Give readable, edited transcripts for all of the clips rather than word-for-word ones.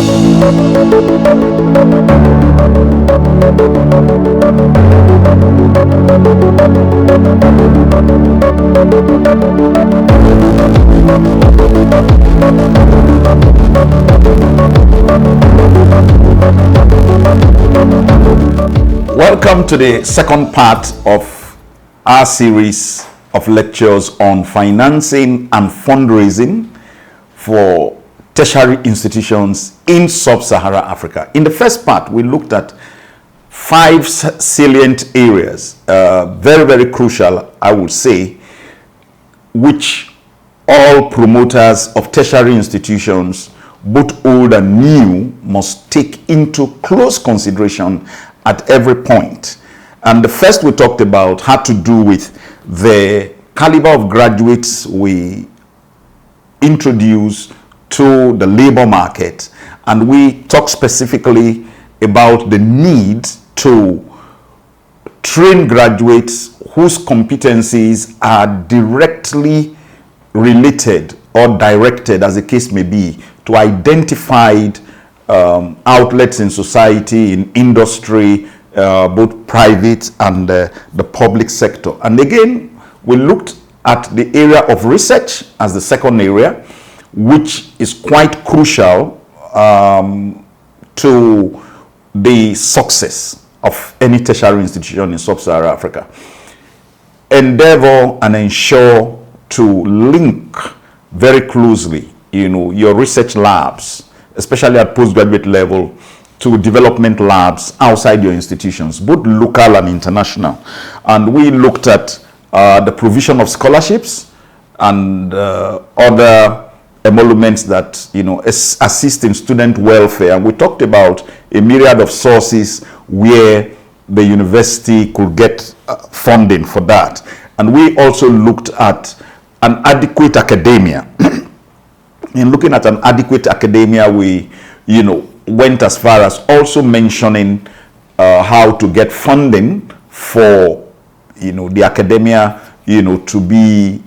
Welcome to the second part of our series of lectures on financing and fundraising for tertiary institutions in Sub-Sahara Africa. In the first part, we looked at 5 salient areas, very crucial, I would say, which all promoters of tertiary institutions, both old and new, must take into close consideration at every point. And the first we talked about had to do with the caliber of graduates we introduce to the labor market, and we talked specifically about the need to train graduates whose competencies are directly related or directed, as the case may be, to identified outlets in society, in industry, both private and the public sector. And again, we looked at the area of research as the second area, which is quite crucial to the success of any tertiary institution in Sub-Saharan Africa. Endeavor and ensure to link very closely, your research labs, especially at postgraduate level, to development labs outside your institutions, both local and international. And we looked at the provision of scholarships and other emoluments that assist in student welfare. And we talked about a myriad of sources where the university could get funding for that. And we also looked at an adequate academia. In looking at an adequate academia, we went as far as also mentioning how to get funding for the academia to be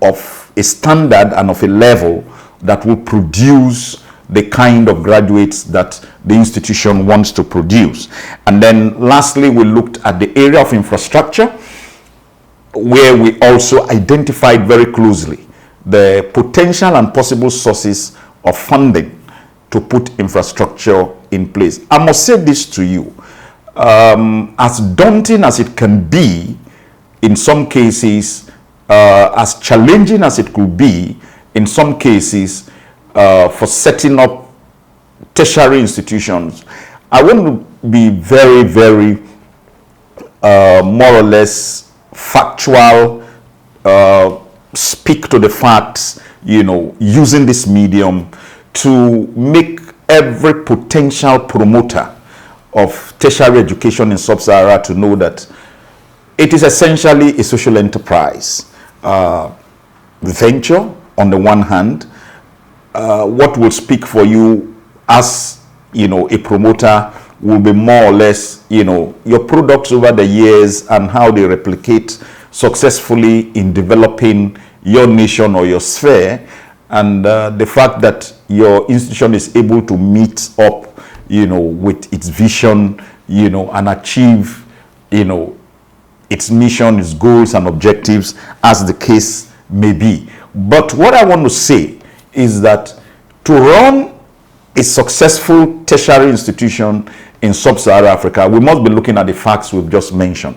of a standard and of a level that will produce the kind of graduates that the institution wants to produce. And then lastly, we looked at the area of infrastructure, where we also identified very closely the potential and possible sources of funding to put infrastructure in place. I must say this to you, as daunting as it can be, in some cases, as challenging as it could be, in some cases, for setting up tertiary institutions, I want to be very, more or less factual, speak to the facts, using this medium to make every potential promoter of tertiary education in Sub-Sahara to know that it is essentially a social enterprise venture on the one hand. What will speak for you as a promoter will be more or less your products over the years and how they replicate successfully in developing your nation or your sphere, and the fact that your institution is able to meet up with its vision and achieve its mission, its goals and objectives, as the case may be. But what I want to say is that to run a successful tertiary institution in Sub-Saharan Africa, we must be looking at the facts we've just mentioned.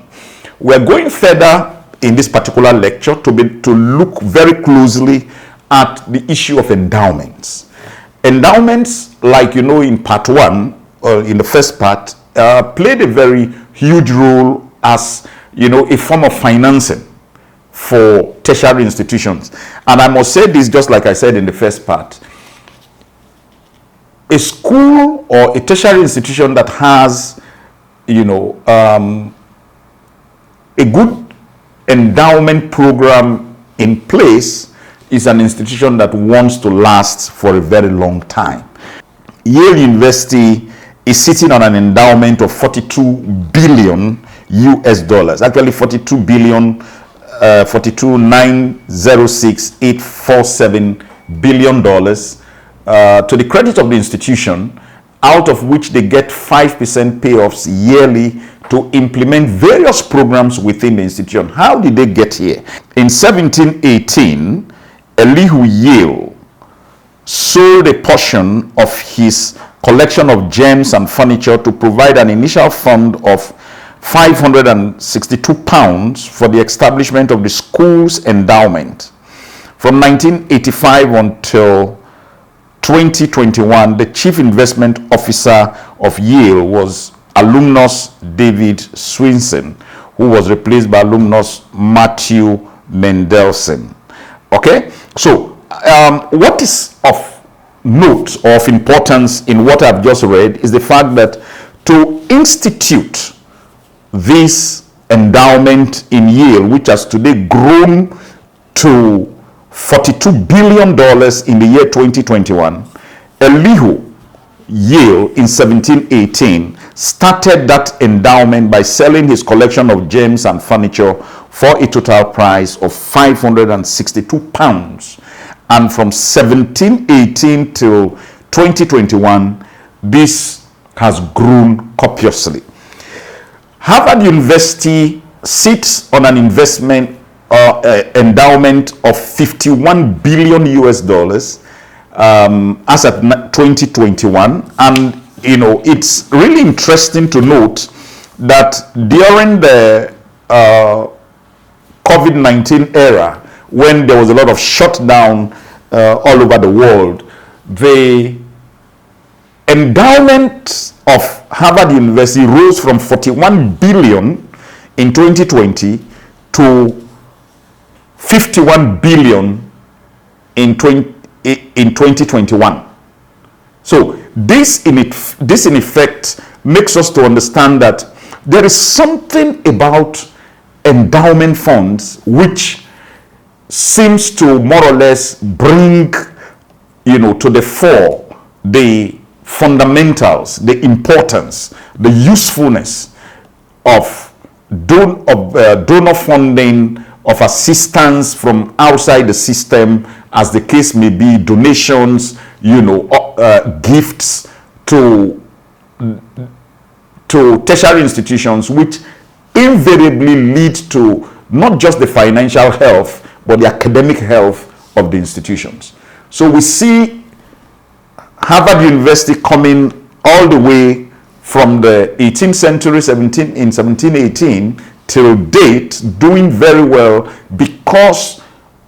We're going further in this particular lecture to look very closely at the issue of endowments. Endowments, like in part 1, or in the first part, played a very huge role as a form of financing for tertiary institutions. And I must say this, just like I said in the first part, a school or a tertiary institution that has a good endowment program in place is an institution that wants to last for a very long time. Yale University is sitting on an endowment of 42 billion US dollars, actually 42 billion 42,906,847 billion dollars, to the credit of the institution, out of which they get 5% payoffs yearly to implement various programs within the institution. How did they get here? In 1718, Elihu Yale sold a portion of his collection of gems and furniture to provide an initial fund of 562 pounds for the establishment of the school's endowment. From 1985 until 2021, the chief investment officer of Yale was alumnus David Swinson, who was replaced by alumnus Matthew Mendelson. Okay, so what is of note or of importance in what I've just read is the fact that to institute this endowment in Yale, which has today grown to $42 billion in the year 2021, Elihu Yale in 1718 started that endowment by selling his collection of gems and furniture for a total price of 562 pounds. And from 1718 till 2021, this has grown copiously. Harvard University sits on an investment endowment of 51 billion US dollars as at 2021, and it's really interesting to note that during the COVID-19 era, when there was a lot of shutdown all over the world, the endowment of Harvard University rose from 41 billion in 2020 to 51 billion in 2021. So this in effect makes us to understand that there is something about endowment funds which seems to more or less bring to the fore the fundamentals, the importance, the usefulness of donor funding, of assistance from outside the system, as the case may be, donations, gifts to tertiary institutions, which invariably lead to not just the financial health, but the academic health of the institutions. So we see Harvard University coming all the way from the 18th century, in 1718, till date, doing very well because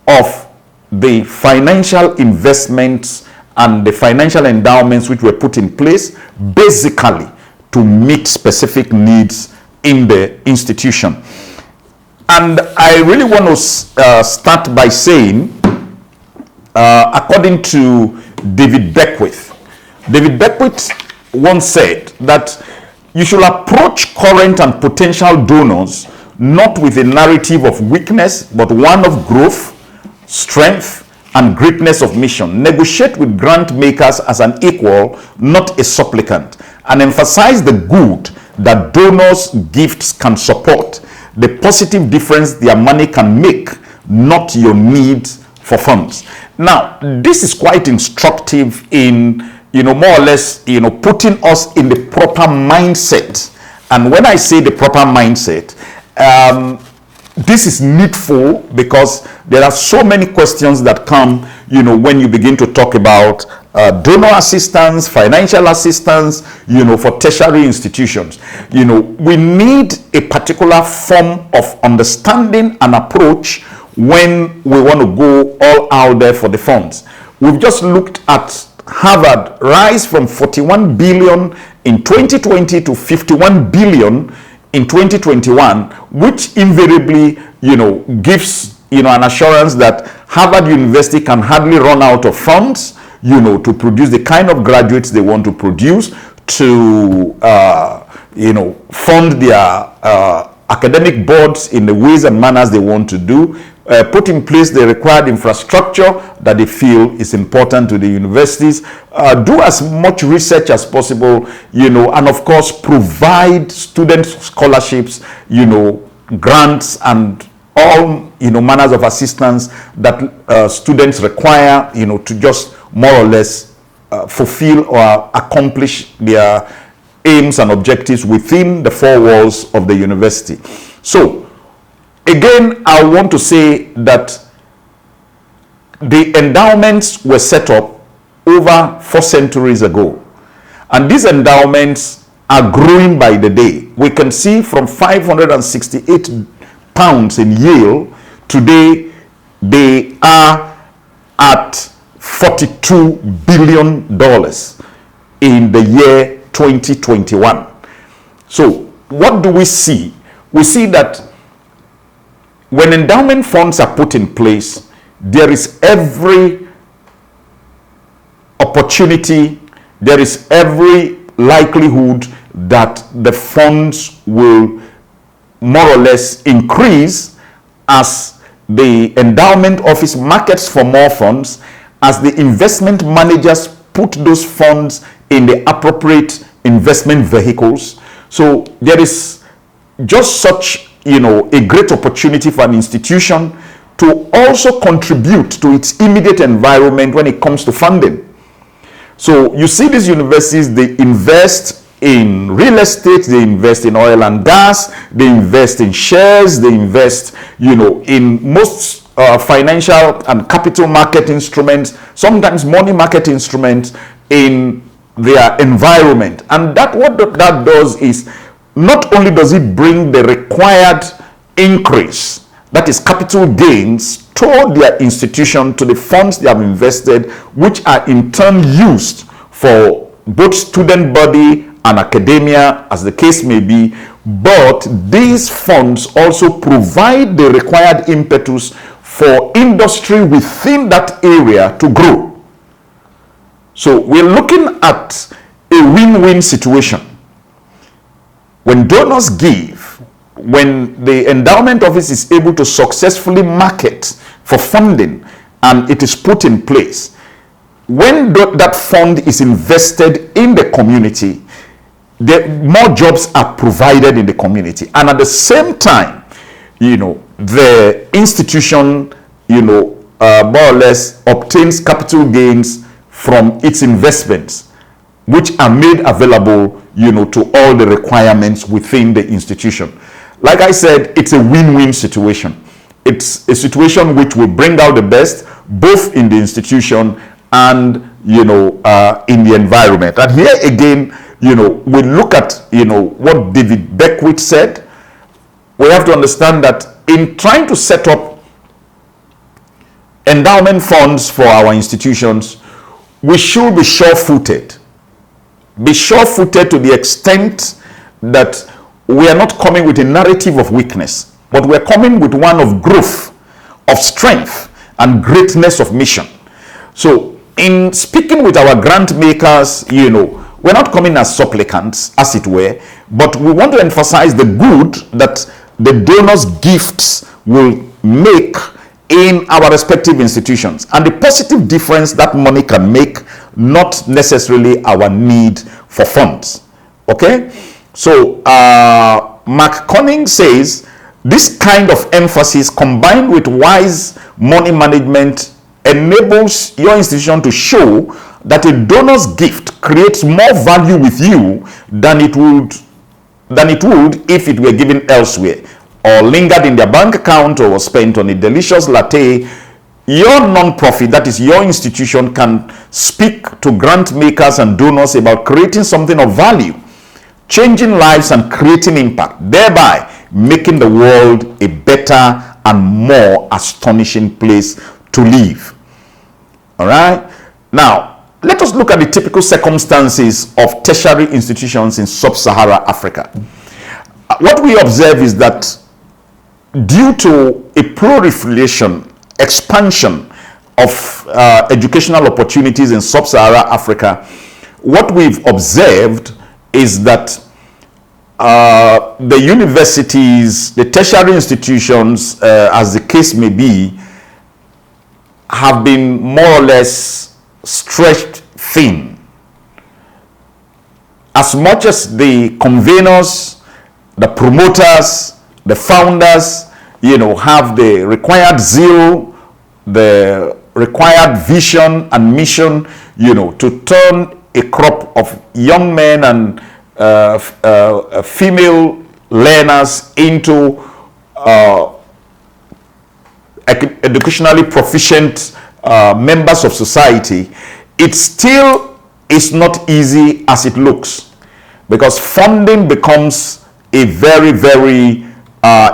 of the financial investments and the financial endowments which were put in place, basically to meet specific needs in the institution. And I really want to start by saying, according to David Beckwith once said that you should approach current and potential donors not with a narrative of weakness, but one of growth, strength, and greatness of mission. Negotiate with grant makers as an equal, not a supplicant, and emphasize the good that donors' gifts can support, the positive difference their money can make, not your need for funds. Now, this is quite instructive in, more or less, putting us in the proper mindset. And when I say the proper mindset, this is needful because there are so many questions that come, when you begin to talk about donor assistance, financial assistance, for tertiary institutions. We need a particular form of understanding and approach when we want to go all out there for the funds. We've just looked at Harvard rise from 41 billion in 2020 to 51 billion in 2021, which invariably, gives, an assurance that Harvard University can hardly run out of funds, to produce the kind of graduates they want to produce, to, fund their academic boards in the ways and manners they want to do, put in place the required infrastructure that they feel is important to the universities, do as much research as possible, and of course provide student scholarships, grants, and all manners of assistance that students require, to just more or less fulfill or accomplish their aims and objectives within the four walls of the university. So again, I want to say that the endowments were set up over 4 centuries ago, and these endowments are growing by the day. We can see from 568 pounds in Yale, today they are at $42 billion in the year 2021. So what do we see? We see that when endowment funds are put in place, there is every opportunity, there is every likelihood that the funds will more or less increase as the endowment office markets for more funds, as the investment managers put those funds in the appropriate investment vehicles. So there is just such, a great opportunity for an institution to also contribute to its immediate environment when it comes to funding. So you see these universities, they invest in real estate, they invest in oil and gas, they invest in shares, they invest, in most financial and capital market instruments, sometimes money market instruments in their environment. And what that does is, not only does it bring the required increase, that is capital gains, toward their institution, to the funds they have invested, which are in turn used for both student body and academia, as the case may be, but these funds also provide the required impetus for industry within that area to grow. So we're looking at a win-win situation. When donors give, when the endowment office is able to successfully market for funding and it is put in place, when that fund is invested in the community, more jobs are provided in the community, and at the same time, the institution, more or less obtains capital gains from its investments, which are made available, to all the requirements within the institution. Like I said, it's a win-win situation. It's a situation which will bring out the best, both in the institution and, in the environment. And here again, we look at, what David Beckwith said. We have to understand that in trying to set up endowment funds for our institutions, we should be sure-footed. Be sure-footed to the extent that we are not coming with a narrative of weakness, but we're coming with one of growth, of strength, and greatness of mission. So in speaking with our grant makers, we're not coming as supplicants, as it were, but we want to emphasize the good that the donors' gifts will make in our respective institutions, and the positive difference that money can make, not necessarily our need for funds. Okay? So Mark Conning says, this kind of emphasis combined with wise money management enables your institution to show that a donor's gift creates more value with you than it would if it were given elsewhere, or lingered in their bank account, or was spent on a delicious latte. Your non-profit, that is your institution, can speak to grant makers and donors about creating something of value, changing lives and creating impact, thereby making the world a better and more astonishing place to live. All right? Now, let us look at the typical circumstances of tertiary institutions in Sub-Sahara Africa. What we observe is that due to a proliferation, expansion of educational opportunities in Sub-Sahara Africa, what we've observed is that the universities, the tertiary institutions, as the case may be, have been more or less stretched thin. As much as the conveners, the promoters, the founders, have the required zeal, the required vision and mission, to turn a crop of young men and female learners into educationally proficient members of society, it still is not easy as it looks, because funding becomes a very, very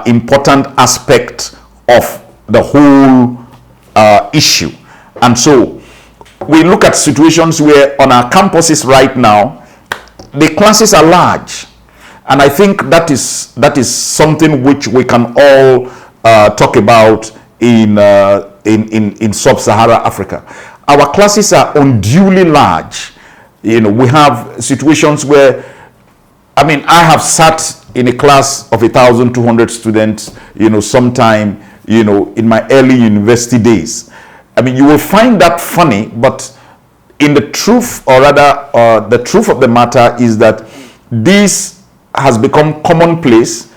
important aspect of the whole issue. And so we look at situations where on our campuses right now, the classes are large. And I think that is something which we can all talk about in Sub-Sahara Africa. Our classes are unduly large. We have situations where, I have sat in a class of 1,200 students, sometime, in my early university days. You will find that funny, but in the truth, or rather, the truth of the matter is that this has become commonplace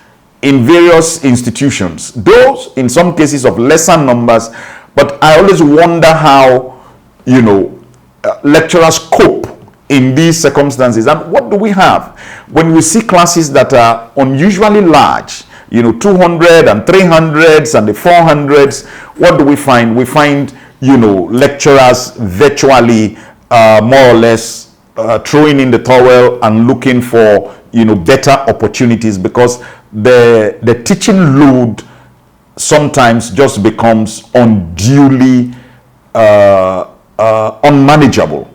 in various institutions, those in some cases of lesser numbers. But I always wonder how, lecturers cope in these circumstances. And what do we have when we see classes that are unusually large, 200 and 300s and the 400s? What do we find? We find, lecturers virtually more or less throwing in the towel and looking for, better opportunities, because the teaching load sometimes just becomes unduly unmanageable.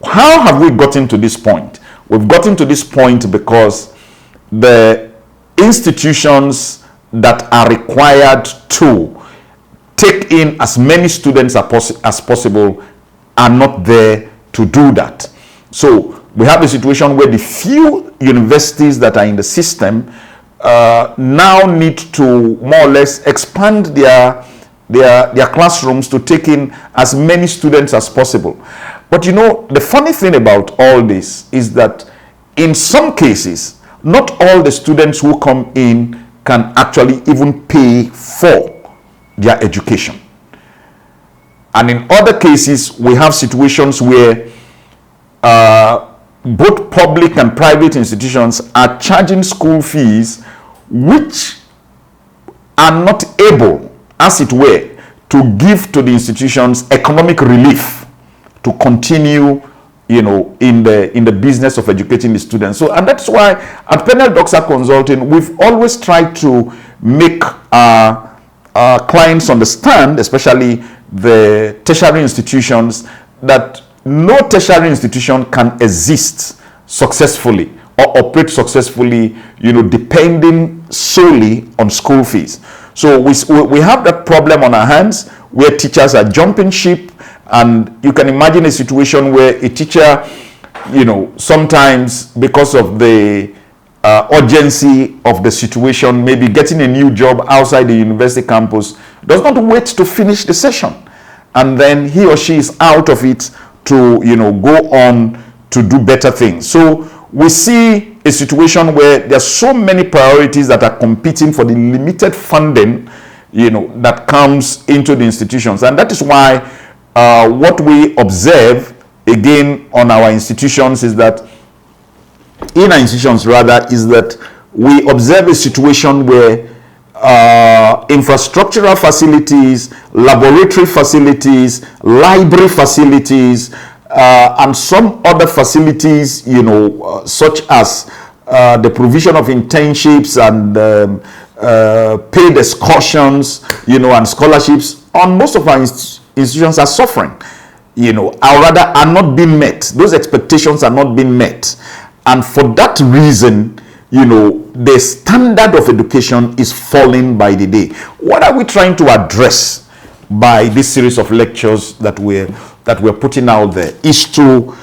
How have we gotten to this point? We've gotten to this point because the institutions that are required to take in as many students as possible are not there to do that. So we have a situation where the few universities that are in the system now need to more or less expand their classrooms to take in as many students as possible. But the funny thing about all this is that in some cases, not all the students who come in can actually even pay for their education. And in other cases, we have situations where both public and private institutions are charging school fees which are not able, as it were, to give to the institutions economic relief to continue, in the business of educating the students. So, and that's why at Penel Doxa Consulting, we've always tried to make our clients understand, especially the tertiary institutions, that no tertiary institution can exist successfully or operate successfully, depending solely on school fees. So we have that problem on our hands where teachers are jumping ship, and you can imagine a situation where a teacher, sometimes because of the urgency of the situation, maybe getting a new job outside the university campus, does not wait to finish the session, and then he or she is out of it to go on to do better things. So we see a situation where there are so many priorities that are competing for the limited funding that comes into the institutions. And that is why what we observe again on our institutions is that we observe a situation where infrastructural facilities, laboratory facilities, library facilities, and some other facilities, such as the provision of internships and paid excursions, and scholarships on most of our institutions are suffering, or rather are not being met. Those expectations are not being met. And for that reason, the standard of education is falling by the day. What are we trying to address by this series of lectures that we're putting out there is to,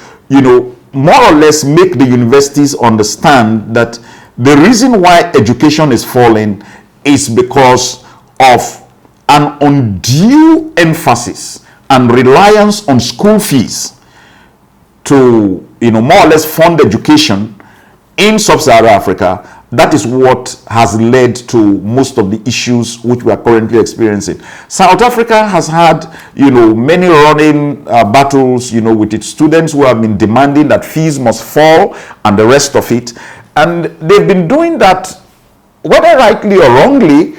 more or less make the universities understand that the reason why education is falling is because of an undue emphasis and reliance on school fees to, more or less fund education in Sub-Saharan Africa that is what has led to most of the issues which we are currently experiencing. South Africa has had, many running battles, with its students who have been demanding that fees must fall and the rest of it. And they've been doing that, whether rightly or wrongly,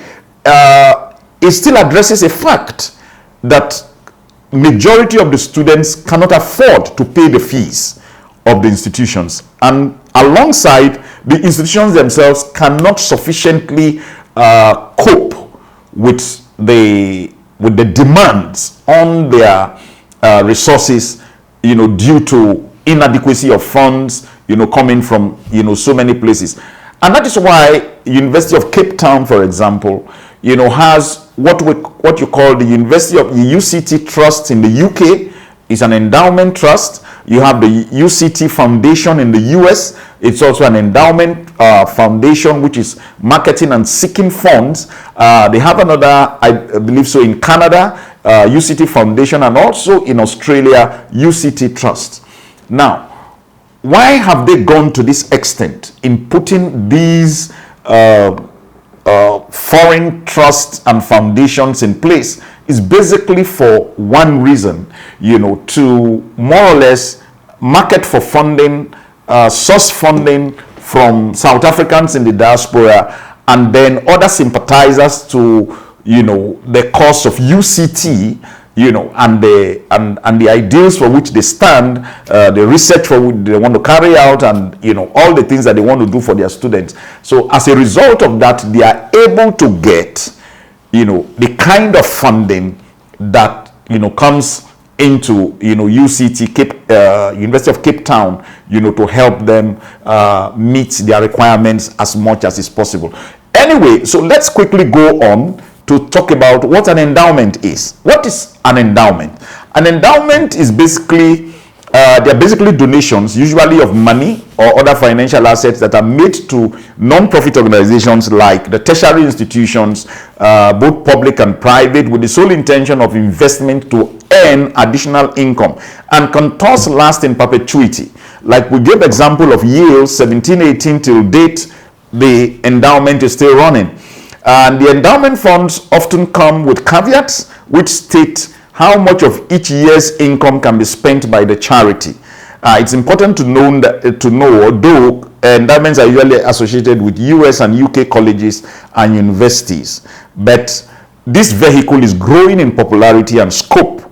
it still addresses a fact that majority of the students cannot afford to pay the fees of the institutions, and alongside, the institutions themselves cannot sufficiently cope with the demands on their resources, due to inadequacy of funds, coming from so many places. And that is why University of Cape Town, for example, has what you call the University of the UCT Trust in the UK. Is an endowment trust. You have the UCT Foundation in the US. It's also an endowment foundation which is marketing and seeking funds. They have another, I believe so, in Canada, UCT Foundation, and also in Australia, UCT Trust. Now, why have they gone to this extent in putting these foreign trusts and foundations in place? Is basically for one reason, to more or less market for funding, source funding from South Africans in the diaspora, and then other sympathizers to, the cause of UCT, and the ideals for which they stand, the research for which they want to carry out, and all the things that they want to do for their students. So as a result of that, they are able to get the kind of funding that comes into UCT University of Cape Town, to help them meet their requirements as much as is possible. Anyway, so let's quickly go on to talk about what an endowment is. What is an endowment? An endowment is basically they're basically donations, usually of money or other financial assets, that are made to non-profit organizations like the tertiary institutions, both public and private, with the sole intention of investment to earn additional income and can thus last in perpetuity. Like we gave example of Yale 1718 till date, the endowment is still running. And the endowment funds often come with caveats which state how much of each year's income can be spent by the charity. It's important to know, although endowments are usually associated with US and UK colleges and universities, but this vehicle is growing in popularity and scope.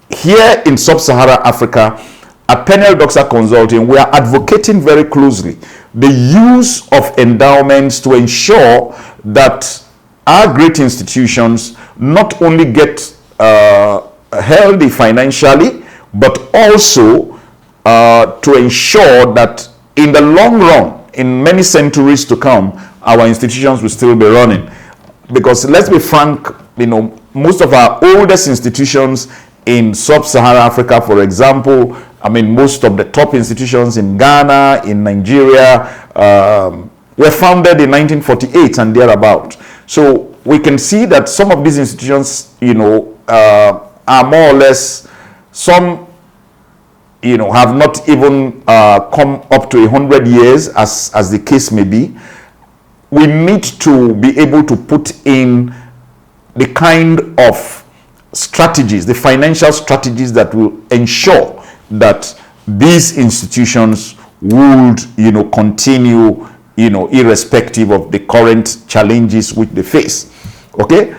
Here in Sub-Sahara Africa, at Penel Doxa Consulting, we are advocating very closely the use of endowments to ensure that our great institutions not only get healthy financially, but also to ensure that in the long run, in many centuries to come, our institutions will still be running. Because let's be frank, most of our oldest institutions in Sub-Saharan Africa, for example, most of the top institutions in Ghana, in Nigeria, were founded in 1948 and thereabout. So we can see that some of these institutions, are more or less, some, have not even come up to 100 years, as the case may be. We need to be able to put in the kind of strategies, the financial strategies that will ensure that these institutions would, continue, irrespective of the current challenges which they face. Okay?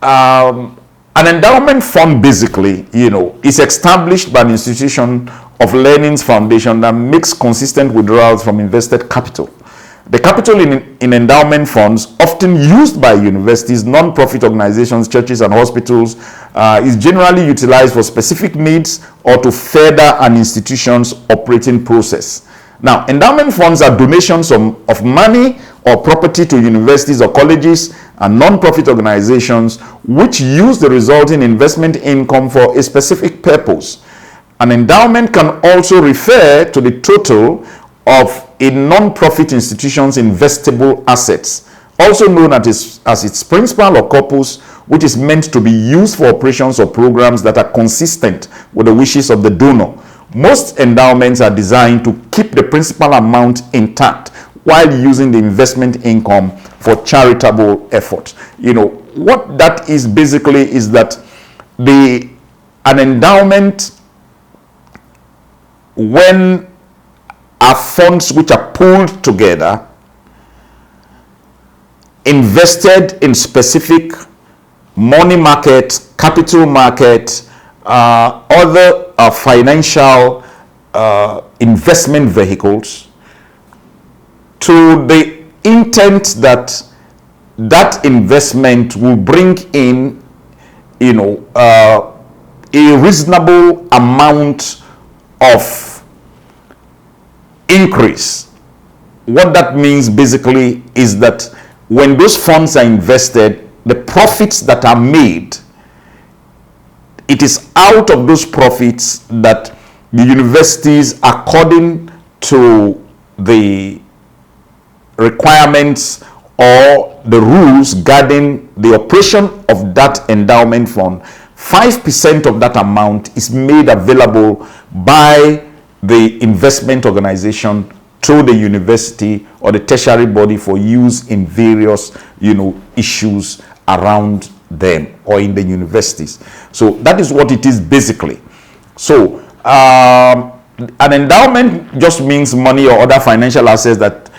An endowment fund basically, is established by an institution of learning's foundation that makes consistent withdrawals from invested capital. The capital in endowment funds, often used by universities, non-profit organizations, churches, and hospitals, is generally utilized for specific needs or to further an institution's operating process. Now, endowment funds are donations of money or property to universities or colleges and non-profit organizations which use the resulting investment income for a specific purpose. An endowment can also refer to the total of a non-profit institution's investable assets, also known as its principal or corpus, which is meant to be used for operations or programs that are consistent with the wishes of the donor. Most endowments are designed to keep the principal amount intact while using the investment income for charitable efforts. What that is basically is that an endowment, when are funds which are pooled together, invested in specific money market, capital market, other financial investment vehicles, to the intent that that investment will bring in, a reasonable amount of increase. What that means basically is that when those funds are invested, the profits that are made, it is out of those profits that the universities, according to the requirements or the rules guarding the operation of that endowment fund, 5% of that amount is made available by the investment organization to the university or the tertiary body for use in various issues around them or in the universities. So that is what it is basically. So an endowment just means money or other financial assets that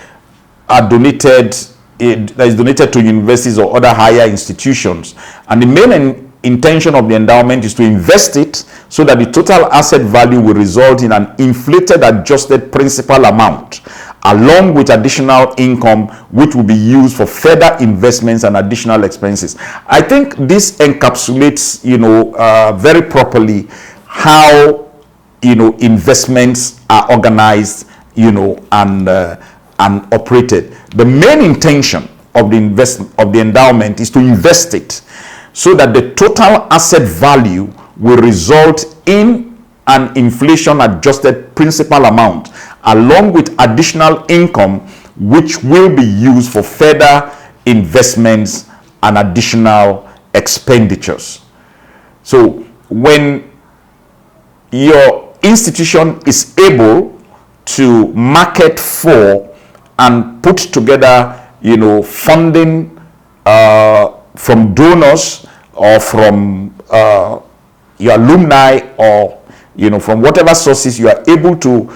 are donated, that is donated to universities or other higher institutions, and the main intention of the endowment is to invest it so that the total asset value will result in an inflated adjusted principal amount, along with additional income which will be used for further investments and additional expenses. I think this encapsulates very properly how investments are organized and operated. The main intention of the endowment is to invest it so that the total asset value will result in an inflation adjusted principal amount, along with additional income which will be used for further investments and additional expenditures. So when your institution is able to market for and put together funding from donors or from your alumni or from whatever sources you are able to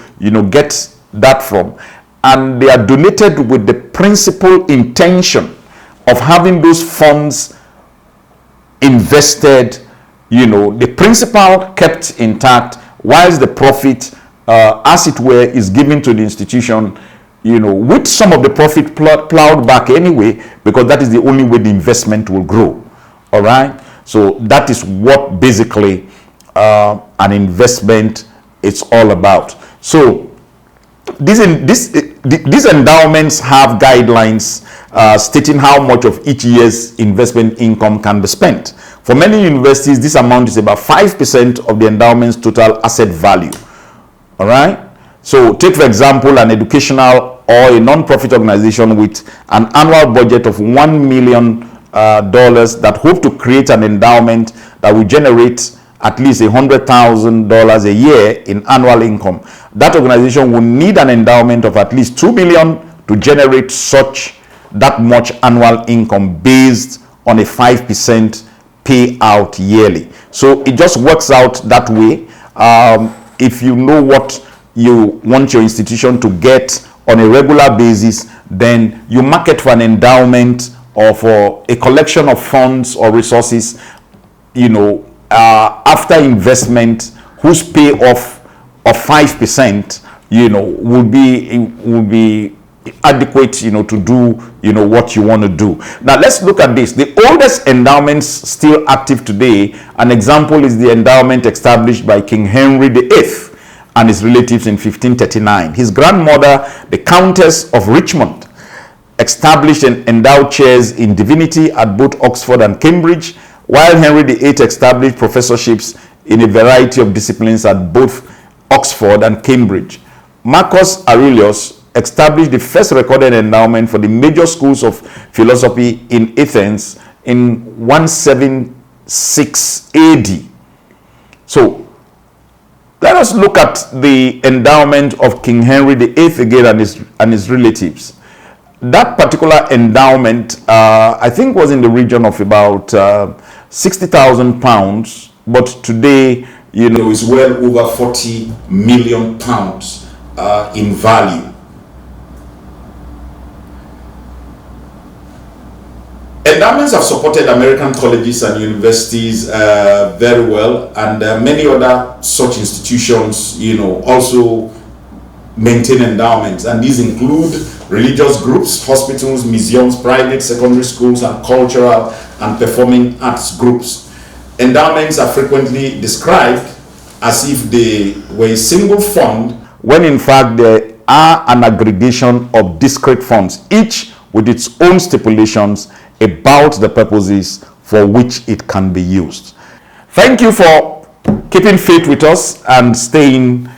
get that from, and they are donated with the principal intention of having those funds invested, the principal kept intact, whilst the profit as it were is given to the institution, with some of the profit plowed back anyway, because that is the only way the investment will grow. All right, so that is what basically an investment is all about. So these endowments have guidelines stating how much of each year's investment income can be spent. For many universities, this amount is about 5% of the endowment's total asset value. All right, so take for example an educational or a non-profit organization with an annual budget of $1 million that hope to create an endowment that will generate at least $100,000 a year in annual income. That organization will need an endowment of at least $2 million to generate that much annual income based on a 5% payout yearly. So it just works out that way. If you know what you want your institution to get on a regular basis, then you market for an endowment or for a collection of funds or resources, after investment, whose payoff of 5%, will be adequate, to do, what you want to do. Now let's look at this. The oldest endowments still active today, an example is the endowment established by King Henry VIII and his relatives in 1539. His grandmother, the Countess of Richmond, established and endowed chairs in divinity at both Oxford and Cambridge, while Henry VIII established professorships in a variety of disciplines at both Oxford and Cambridge. Marcus Aurelius established the first recorded endowment for the major schools of philosophy in Athens in 176 AD. So let us look at the endowment of King Henry VIII again and his relatives. that particular endowment, I think, was in the region of about 60,000 pounds, but today, you know, is well over 40 million pounds in value. Endowments have supported American colleges and universities very well, and many other such institutions, you know, also maintain endowments, and these include religious groups, hospitals, museums, private secondary schools, and cultural and performing arts groups. Endowments are frequently described as if they were a single fund, when in fact they are an aggregation of discrete funds, each with its own stipulations about the purposes for which it can be used. Thank you for keeping faith with us and staying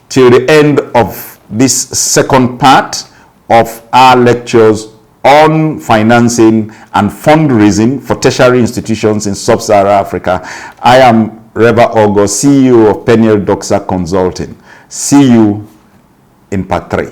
till the end of this second part of our lectures on financing and fundraising for tertiary institutions in Sub-Sahara Africa. I am Reva Ogo, CEO of Peniel Doxa Consulting. See you in part 3.